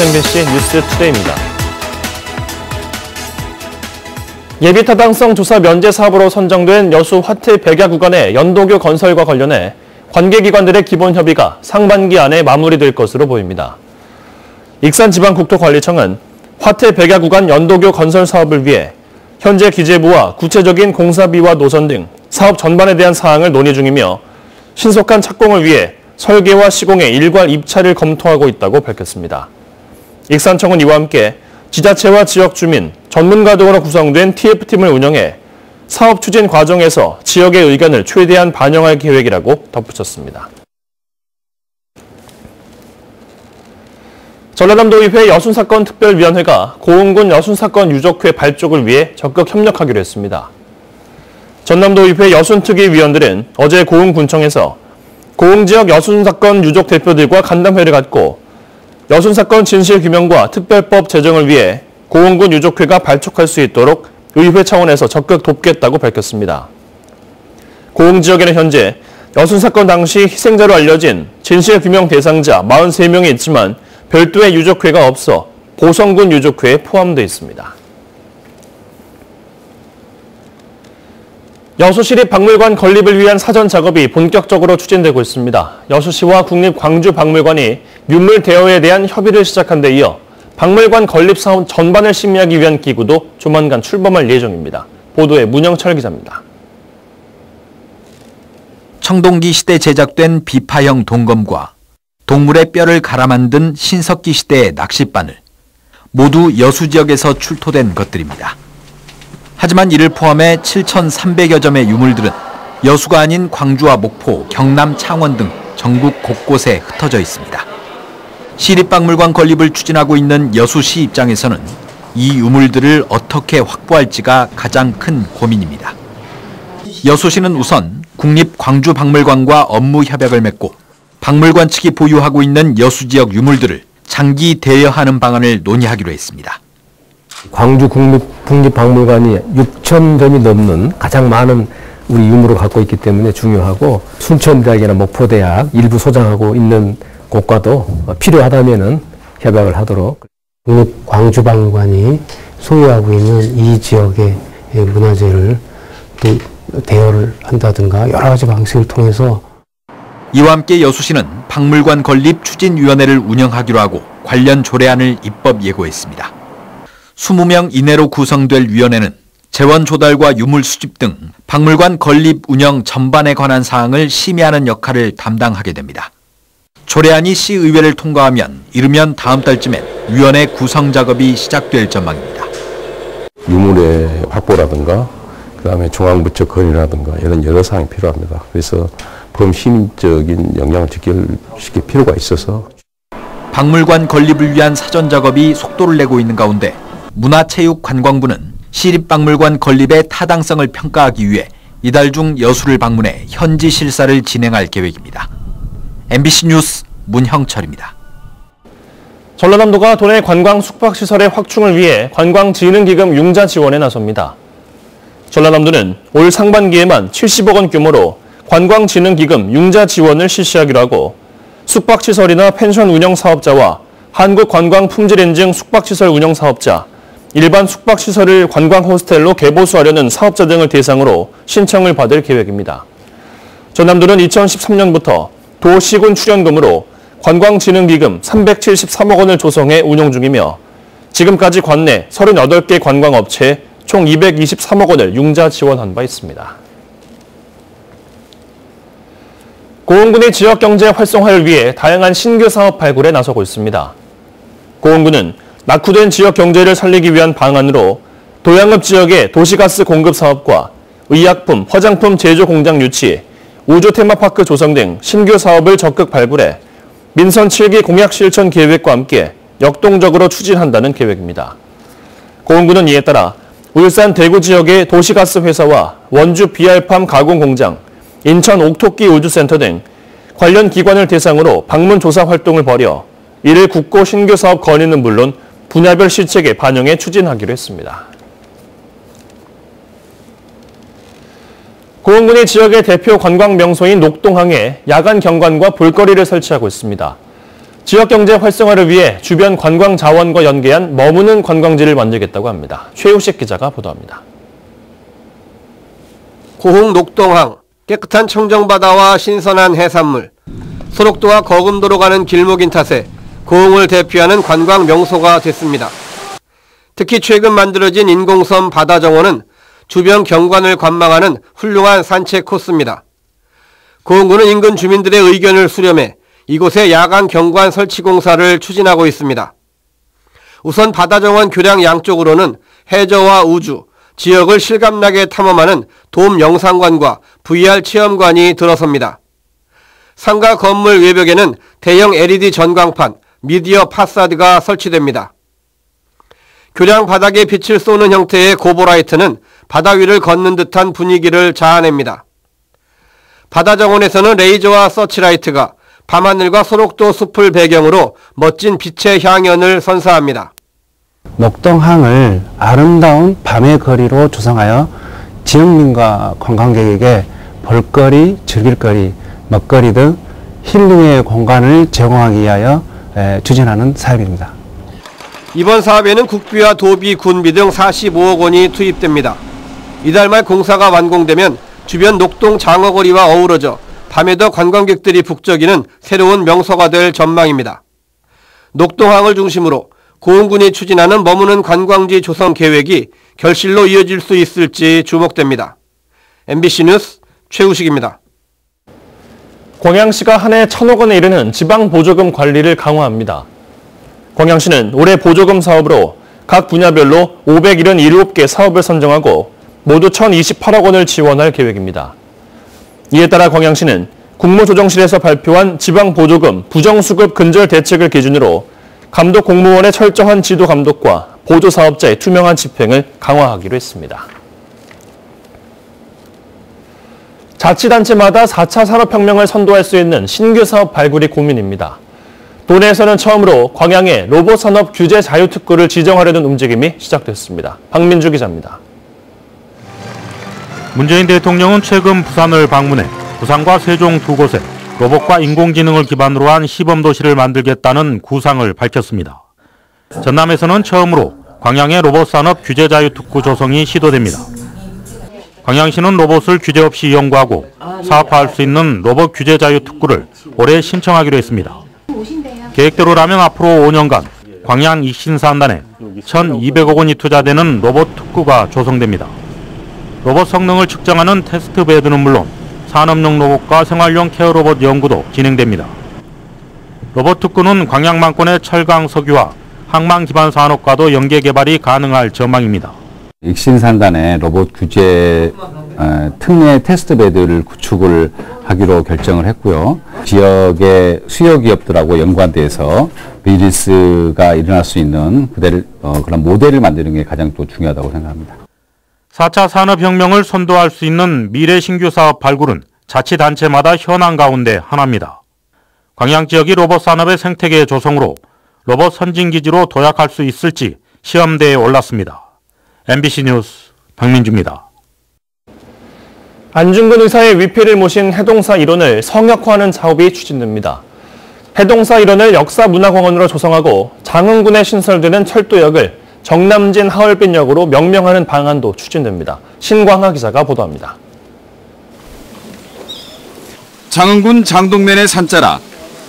안녕하세요. MBC 뉴스 투데이입니다. 예비타당성 조사 면제 사업으로 선정된 여수 화태 백야 구간의 연도교 건설과 관련해 관계기관들의 기본 협의가 상반기 안에 마무리될 것으로 보입니다. 익산지방국토관리청은 화태 백야 구간 연도교 건설 사업을 위해 현재 기재부와 구체적인 공사비와 노선 등 사업 전반에 대한 사항을 논의 중이며 신속한 착공을 위해 설계와 시공의 일괄 입찰을 검토하고 있다고 밝혔습니다. 익산청은 이와 함께 지자체와 지역 주민, 전문가 등으로 구성된 TF팀을 운영해 사업 추진 과정에서 지역의 의견을 최대한 반영할 계획이라고 덧붙였습니다. 전라남도의회 여순사건 특별위원회가 고흥군 여순사건 유족회 발족을 위해 적극 협력하기로 했습니다. 전남도의회 여순특위위원들은 어제 고흥군청에서 고흥지역 여순사건 유족 대표들과 간담회를 갖고 여순사건 진실규명과 특별법 제정을 위해 고흥군 유족회가 발족할 수 있도록 의회 차원에서 적극 돕겠다고 밝혔습니다. 고흥 지역에는 현재 여순사건 당시 희생자로 알려진 진실규명 대상자 43명이 있지만 별도의 유족회가 없어 보성군 유족회에 포함되어 있습니다. 여수시립박물관 건립을 위한 사전 작업이 본격적으로 추진되고 있습니다. 여수시와 국립광주박물관이 유물 대여에 대한 협의를 시작한 데 이어 박물관 건립 사업 전반을 심의하기 위한 기구도 조만간 출범할 예정입니다. 보도에 문영철 기자입니다. 청동기 시대 제작된 비파형 동검과 동물의 뼈를 갈아 만든 신석기 시대의 낚싯바늘, 모두 여수 지역에서 출토된 것들입니다. 하지만 이를 포함해 7,300여 점의 유물들은 여수가 아닌 광주와 목포, 경남, 창원 등 전국 곳곳에 흩어져 있습니다. 시립박물관 건립을 추진하고 있는 여수시 입장에서는 이 유물들을 어떻게 확보할지가 가장 큰 고민입니다. 여수시는 우선 국립광주박물관과 업무 협약을 맺고 박물관 측이 보유하고 있는 여수 지역 유물들을 장기 대여하는 방안을 논의하기로 했습니다. 광주 국립박물관이 6,000점이 넘는 가장 많은 우리 유물을 갖고 있기 때문에 중요하고 순천대학이나 목포대학 일부 소장하고 있는 곳과도 필요하다면은 협약을 하도록. 국립광주박물관이 소유하고 있는 이 지역의 문화재를 대여를 한다든가 여러 가지 방식을 통해서. 이와 함께 여수시는 박물관 건립 추진위원회를 운영하기로 하고 관련 조례안을 입법 예고했습니다. 20명 이내로 구성될 위원회는 재원 조달과 유물 수집 등 박물관 건립 운영 전반에 관한 사항을 심의하는 역할을 담당하게 됩니다. 조례안이 시의회를 통과하면 이르면 다음 달쯤엔 위원회 구성 작업이 시작될 전망입니다. 유물의 확보라든가 그다음에 중앙부처 건의라든가 이런 여러 사항이 필요합니다. 그래서 범시민적인 영향을 직결시킬 필요가 있어서 박물관 건립을 위한 사전 작업이 속도를 내고 있는 가운데 문화체육관광부는 시립박물관 건립의 타당성을 평가하기 위해 이달 중 여수를 방문해 현지 실사를 진행할 계획입니다. MBC 뉴스 문형철입니다. 전라남도가 도내 관광 숙박시설의 확충을 위해 관광진흥기금 융자 지원에 나섭니다. 전라남도는 올 상반기에만 70억 원 규모로 관광진흥기금 융자 지원을 실시하기로 하고 숙박시설이나 펜션 운영 사업자와 한국관광품질인증 숙박시설 운영 사업자, 일반 숙박시설을 관광 호스텔로 개보수하려는 사업자 등을 대상으로 신청을 받을 계획입니다. 전남도는 2013년부터 도시군 출연금으로 관광진흥기금 373억 원을 조성해 운영 중이며 지금까지 관내 38개 관광업체에 총 223억 원을 융자 지원한 바 있습니다. 고흥군의 지역경제 활성화를 위해 다양한 신규 사업 발굴에 나서고 있습니다. 고흥군은 낙후된 지역 경제를 살리기 위한 방안으로 도양읍 지역의 도시가스 공급 사업과 의약품, 화장품 제조 공장 유치, 우주 테마파크 조성 등 신규 사업을 적극 발굴해 민선 7기 공약 실천 계획과 함께 역동적으로 추진한다는 계획입니다. 고흥군은 이에 따라 울산 대구 지역의 도시가스 회사와 원주 비알팜 가공 공장, 인천 옥토끼 우주센터 등 관련 기관을 대상으로 방문 조사 활동을 벌여 이를 국고 신규 사업 건의는 물론 분야별 실책에 반영해 추진하기로 했습니다. 고흥군이 지역의 대표 관광 명소인 녹동항에 야간 경관과 볼거리를 설치하고 있습니다. 지역경제 활성화를 위해 주변 관광 자원과 연계한 머무는 관광지를 만들겠다고 합니다. 최우식 기자가 보도합니다. 고흥 녹동항, 깨끗한 청정바다와 신선한 해산물, 소록도와 거금도로 가는 길목인 탓에 고흥을 대표하는 관광 명소가 됐습니다. 특히 최근 만들어진 인공섬 바다정원은 주변 경관을 관망하는 훌륭한 산책 코스입니다. 고흥군은 인근 주민들의 의견을 수렴해 이곳에 야간 경관 설치 공사를 추진하고 있습니다. 우선 바다정원 교량 양쪽으로는 해저와 우주, 지역을 실감나게 탐험하는 돔 영상관과 VR 체험관이 들어섭니다. 상가 건물 외벽에는 대형 LED 전광판, 미디어 파사드가 설치됩니다. 교량 바닥에 빛을 쏘는 형태의 고보라이트는 바다 위를 걷는 듯한 분위기를 자아냅니다. 바다정원에서는 레이저와 서치라이트가 밤하늘과 소록도 숲을 배경으로 멋진 빛의 향연을 선사합니다. 녹동항을 아름다운 밤의 거리로 조성하여 지역민과 관광객에게 볼거리, 즐길거리, 먹거리 등 힐링의 공간을 제공하기 위하여 추진하는 사업입니다. 이번 사업에는 국비와 도비, 군비 등 45억 원이 투입됩니다. 이달 말 공사가 완공되면 주변 녹동 장어거리와 어우러져 밤에도 관광객들이 북적이는 새로운 명소가 될 전망입니다. 녹동항을 중심으로 고흥군이 추진하는 머무는 관광지 조성 계획이 결실로 이어질 수 있을지 주목됩니다. MBC 뉴스 최우식입니다. 광양시가 한 해 1,000억 원에 이르는 지방보조금 관리를 강화합니다. 광양시는 올해 보조금 사업으로 각 분야별로 577개 사업을 선정하고 모두 1,028억 원을 지원할 계획입니다. 이에 따라 광양시는 국무조정실에서 발표한 지방보조금 부정수급 근절 대책을 기준으로 감독 공무원의 철저한 지도 감독과 보조사업자의 투명한 집행을 강화하기로 했습니다. 자치단체마다 4차 산업혁명을 선도할 수 있는 신규 사업 발굴이 고민입니다. 도내에서는 처음으로 광양에 로봇산업 규제 자유특구를 지정하려는 움직임이 시작됐습니다. 박민주 기자입니다. 문재인 대통령은 최근 부산을 방문해 부산과 세종 두 곳에 로봇과 인공지능을 기반으로 한 시범도시를 만들겠다는 구상을 밝혔습니다. 전남에서는 처음으로 광양의 로봇산업 규제자유특구 조성이 시도됩니다. 광양시는 로봇을 규제 없이 연구하고 사업화할 수 있는 로봇 규제자유특구를 올해 신청하기로 했습니다. 계획대로라면 앞으로 5년간 광양 익신산단에 1,200억 원이 투자되는 로봇 특구가 조성됩니다. 로봇 성능을 측정하는 테스트 베드는 물론 산업용 로봇과 생활용 케어 로봇 연구도 진행됩니다. 로봇 특구는 광양만권의 철강 석유와 항만 기반 산업과도 연계 개발이 가능할 전망입니다. 익신산단에 로봇 규제 특례 테스트 베드를 구축을 하기로 결정을 했고요. 지역의 수요 기업들하고 연관돼서 비즈니스가 일어날 수 있는 그런 모델을 만드는 게 가장 또 중요하다고 생각합니다. 4차 산업혁명을 선도할 수 있는 미래 신규 사업 발굴은 자치단체마다 현안 가운데 하나입니다. 광양 지역이 로봇 산업의 생태계 조성으로 로봇 선진기지로 도약할 수 있을지 시험대에 올랐습니다. MBC 뉴스 박민주입니다. 안중근 의사의 위패를 모신 해동사 일원을 성역화하는 사업이 추진됩니다. 해동사 일원을 역사문화공원으로 조성하고 장흥군에 신설되는 철도역을 정남진 하얼빈역으로 명명하는 방안도 추진됩니다. 신광하 기자가 보도합니다. 장흥군 장동면의 산자락,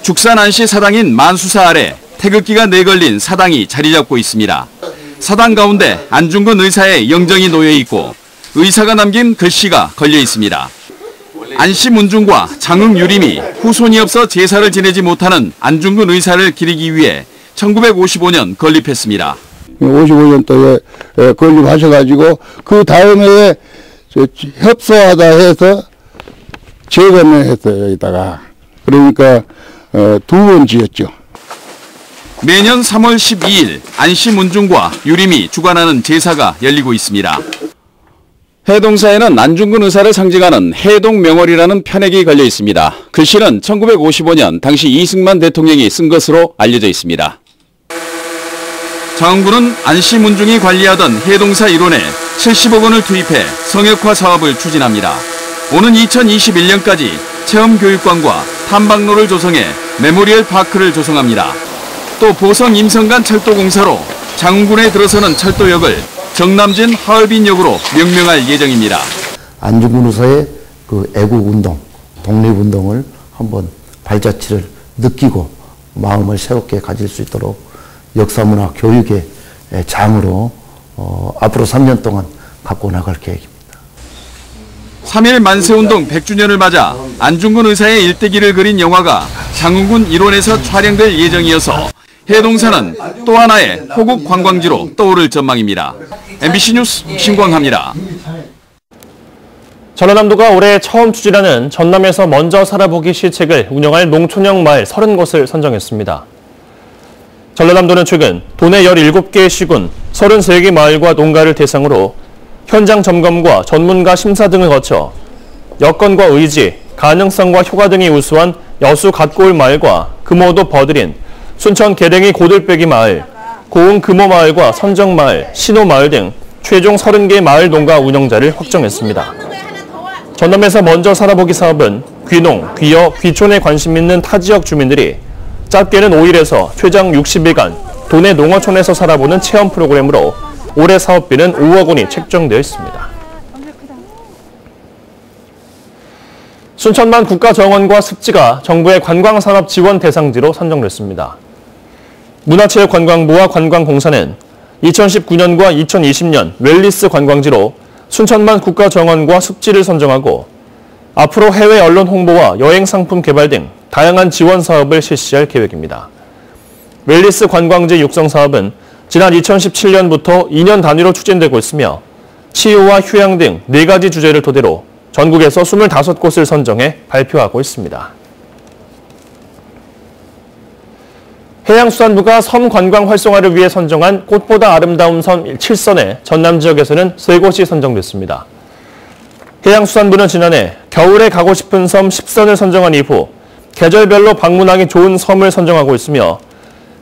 죽산안시 사당인 만수사 아래 태극기가 내걸린 사당이 자리 잡고 있습니다. 사당 가운데 안중근 의사의 영정이 놓여 있고 의사가 남긴 글씨가 걸려 있습니다. 안씨 문중과 장흥 유림이 후손이 없어 제사를 지내지 못하는 안중근 의사를 기리기 위해 1955년 건립했습니다. 55년도에 건립하셔가지고 그 다음에 협소하다 해서 재건을 했어요. 여기다가. 그러니까 두 번 지었죠. 매년 3월 12일 안씨 문중과 유림이 주관하는 제사가 열리고 있습니다. 해동사에는 안중근 의사를 상징하는 해동명월이라는 편액이 걸려 있습니다. 글씨는 1955년 당시 이승만 대통령이 쓴 것으로 알려져 있습니다. 장흥군은 안씨 문중이 관리하던 해동사 일원에 70억 원을 투입해 성역화 사업을 추진합니다. 오는 2021년까지 체험교육관과 탐방로를 조성해 메모리얼 파크를 조성합니다. 또 보성 임성간 철도공사로 장흥군에 들어서는 철도역을 정남진 하얼빈역으로 명명할 예정입니다. 안중근의사의 그 애국운동, 독립운동을 한번 발자취를 느끼고 마음을 새롭게 가질 수 있도록 역사문화 교육의 장으로 앞으로 3년 동안 갖고 나갈 계획입니다. 3.1 만세운동 100주년을 맞아 안중근 의사의 일대기를 그린 영화가 장흥군 일원에서 촬영될 예정이어서 해동산은 또 하나의 호국 관광지로 떠오를 전망입니다. MBC 뉴스 신광하입니다. 전라남도가 올해 처음 추진하는 전남에서 먼저 살아보기 시책을 운영할 농촌형 마을 30곳을 선정했습니다. 전라남도는 최근 도내 17개의 시군, 33개 마을과 농가를 대상으로 현장 점검과 전문가 심사 등을 거쳐 여건과 의지, 가능성과 효과 등이 우수한 여수 갓고을 마을과 금오도 버드린, 순천 계댕이 고들빼기 마을, 고흥 금오마을과 선정마을, 신호마을 등 최종 30개 마을 농가 운영자를 확정했습니다. 전남에서 먼저 살아보기 사업은 귀농, 귀여, 귀촌에 관심 있는 타 지역 주민들이 짧게는 5일에서 최장 60일간 도내 농어촌에서 살아보는 체험 프로그램으로 올해 사업비는 5억 원이 책정되어 있습니다. 순천만 국가정원과 습지가 정부의 관광산업 지원 대상지로 선정됐습니다. 문화체육관광부와 관광공사는 2019년과 2020년 웰리스 관광지로 순천만 국가정원과 습지를 선정하고 앞으로 해외 언론 홍보와 여행 상품 개발 등 다양한 지원 사업을 실시할 계획입니다. 웰리스 관광지 육성 사업은 지난 2017년부터 2년 단위로 추진되고 있으며 치유와 휴양 등 4가지 주제를 토대로 전국에서 25곳을 선정해 발표하고 있습니다. 해양수산부가 섬 관광 활성화를 위해 선정한 꽃보다 아름다운 섬 7선에 전남 지역에서는 3곳이 선정됐습니다. 해양수산부는 지난해 겨울에 가고 싶은 섬 10선을 선정한 이후 계절별로 방문하기 좋은 섬을 선정하고 있으며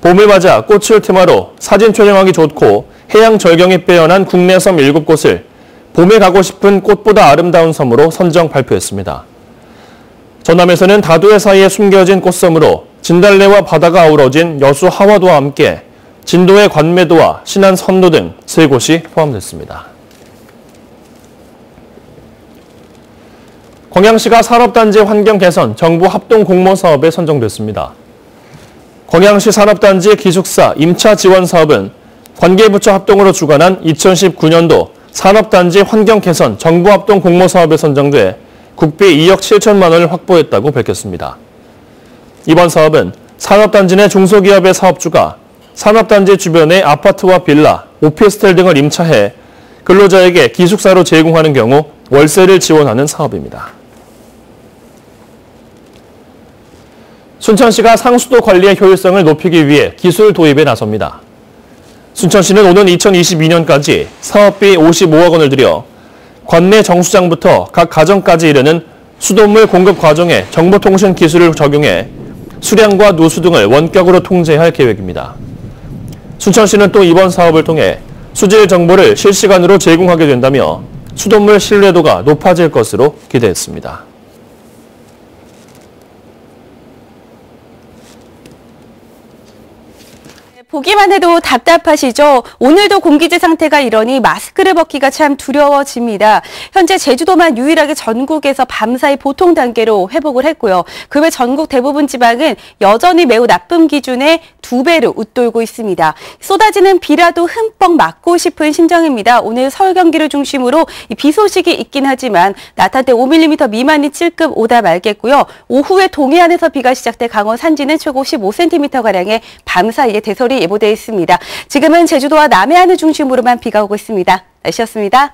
봄을 맞아 꽃을 테마로 사진 촬영하기 좋고 해양 절경이 빼어난 국내 섬 7곳을 봄에 가고 싶은 꽃보다 아름다운 섬으로 선정 발표했습니다. 전남에서는 다도해 사이에 숨겨진 꽃섬으로 진달래와 바다가 어우러진 여수 하화도와 함께 진도의 관매도와 신안 선도 등 3곳이 포함됐습니다. 광양시가 산업단지 환경 개선 정부 합동 공모 사업에 선정됐습니다. 광양시 산업단지 기숙사 임차 지원 사업은 관계부처 합동으로 주관한 2019년도 산업단지 환경 개선 정부 합동 공모 사업에 선정돼 국비 2억 7천만 원을 확보했다고 밝혔습니다. 이번 사업은 산업단지 내 중소기업의 사업주가 산업단지 주변의 아파트와 빌라, 오피스텔 등을 임차해 근로자에게 기숙사로 제공하는 경우 월세를 지원하는 사업입니다. 순천시가 상수도 관리의 효율성을 높이기 위해 기술 도입에 나섭니다. 순천시는 오는 2022년까지 사업비 55억 원을 들여 관내 정수장부터 각 가정까지 이르는 수돗물 공급 과정에 정보통신 기술을 적용해 수량과 누수 등을 원격으로 통제할 계획입니다. 순천시는 또 이번 사업을 통해 수질 정보를 실시간으로 제공하게 된다며 수돗물 신뢰도가 높아질 것으로 기대했습니다. 보기만 해도 답답하시죠? 오늘도 공기질 상태가 이러니 마스크를 벗기가 참 두려워집니다. 현재 제주도만 유일하게 전국에서 밤사이 보통 단계로 회복을 했고요. 그 외 전국 대부분 지방은 여전히 매우 나쁨 기준의 2배로 웃돌고 있습니다. 쏟아지는 비라도 흠뻑 맞고 싶은 심정입니다. 오늘 서울 경기를 중심으로 비 소식이 있긴 하지만 낮 한때 5mm 미만이 7급 오다 말겠고요. 오후에 동해안에서 비가 시작돼 강원 산지는 최고 15cm가량의 밤사이에 대설이 예보되어 있습니다. 지금은 제주도와 남해안을 중심으로만 비가 오고 있습니다. 날씨였습니다.